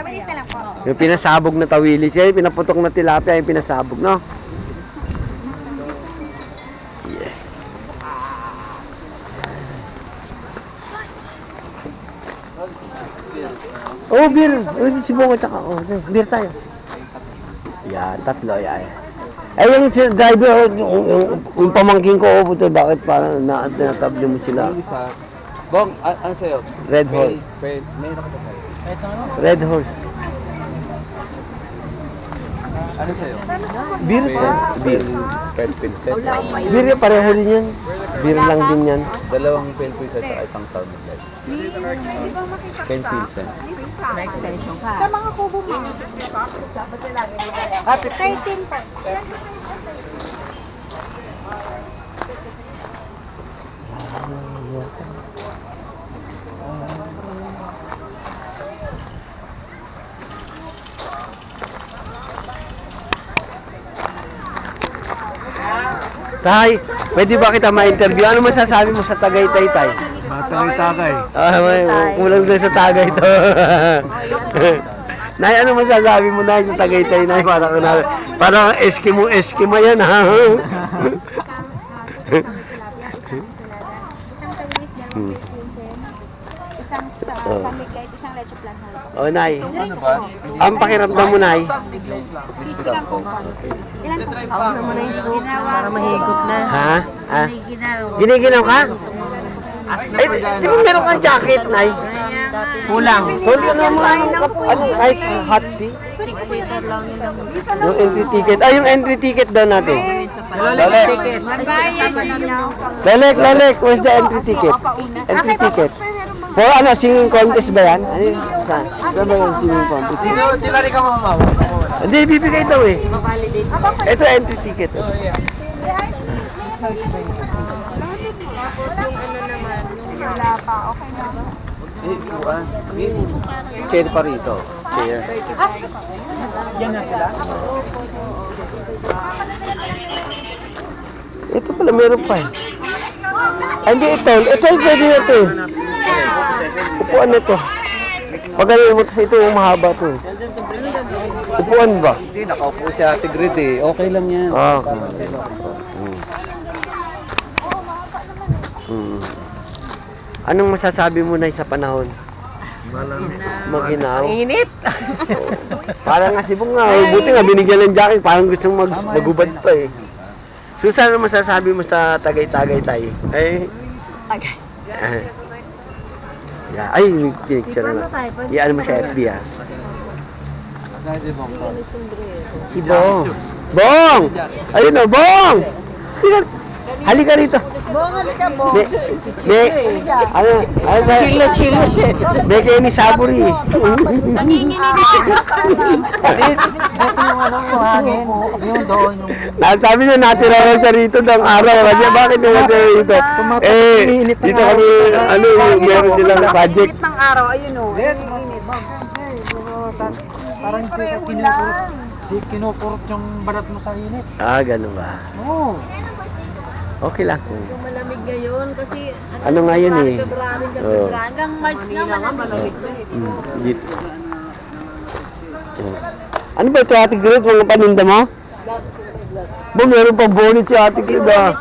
Mabilis na lang po. Yung pinasabog na tawilis, yung pinaputok na tilapia, yung pinasabog, no? Yeah. Oh, beer. Si Bongo tsaka, beer tayo. Yan, tatlo, yan. Eh, yung si driver, yung pamangking ko, puto, bakit parang natabli mo sila? Bong, ano sa'yo? Red horse. May nakatapay. Red horse. Ano sa'yo? Beer, sir. Beer. 12 pilset. Beer, pareho din yan. Beer lang din yan. Dalawang 12 pilset at isang sound effect. 10 pilset. May extension ka. Sa mga kubo mo. 13 po. Tay, pwede ba kita ma-interview? Ano masasabi mo sa Tagaytay, Tay? Tagay-tagay. Kulang doon sa Tagay to. Nay, ano masasabi mo, Nay, sa Tagaytay, Nay? Parang Eskimo yan, ha? Isang sa Migay, isang leche plan. Oh, Nay. Ano ba? Ang pakiramdam mo, Nay? Piso lang po. Ilan po? Ako naman na yung soup para mahigop na. Ha? Ha? Giniginaw. Giniginaw ka? Eh, di ba meron kang jacket, Nay? Kulang. Kulang naman, ano, kahit hot tea? 6-seater lang yun. Yung entry ticket. Yung entry ticket daw natin. Dali. Lalek, where's the entry ticket? Entry ticket. For ano, singing contest ba yan? Ano yung saan? Saan ba yung singing contest? Di na rin ka mamawa. Hindi, bibigay daw eh. Ito entry ticket. Tapos yung ano naman, yung wala pa, okay na ba? Miss, chair pa rito. Chair. Ito pala, meron pa eh. Ay, hindi ito. Ito ay pwede na ito eh. Upuan na ito. Pag ano mo, kasi ito yung mahaba ito eh. Upuan ba? Hindi, nakaupo si Ate Grid eh. Okay lang yan. Ah, okay. Anong masasabi mo na sa panahon? Maginaw. Init. Parang nga sibong nga, buti nga binigyan ng jacket, parang gustong magubad pa eh. Susan, ano masasabi mo sa Tagay-Tagay tayo? Tagay. Yeah. Ay, may picture na. Iyan mo sa FB ah. Si Bong. Si Bong. Bong! Ayun o, Bong! Halika rito. Bong, halika, Bong. Ano sa... Chilo siya. Beke ni Saburi. Nanginginig siya kanina. Dito yung ano mo, hangin. Yung doon. Sabi niya, natira raw siya rito ng araw. Kasi bakit yung natira rito? Dito kami, ano, meron silang project. Init ng araw, ayun o. Parang kinukurot yung balat mo sa init. Ah, ganun ba? Oo. Okay lang. Yung malamig ngayon kasi Ano nga yun eh? February Oo. hanggang March nga malamig. Dito. Ano ba ito, Ate Grid? Mga paninda mo? Ba, meron pang bonnet si Ate Grid ah.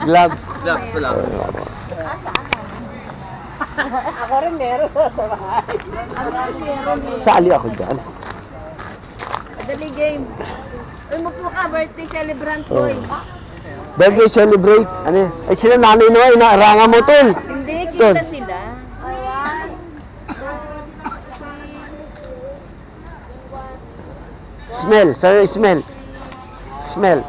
Glove. Gloves lang. Ako rin meron sa bahay. Sali ako dyan. Dali game. Uy, magpo ka, birthday celebrant boy. Birthday celebrate. Ano yan? Ay, sila nanay naman, inaarangan mo tol. Hindi, Tol. kita sila. Smell. Sorry, smell. Smell.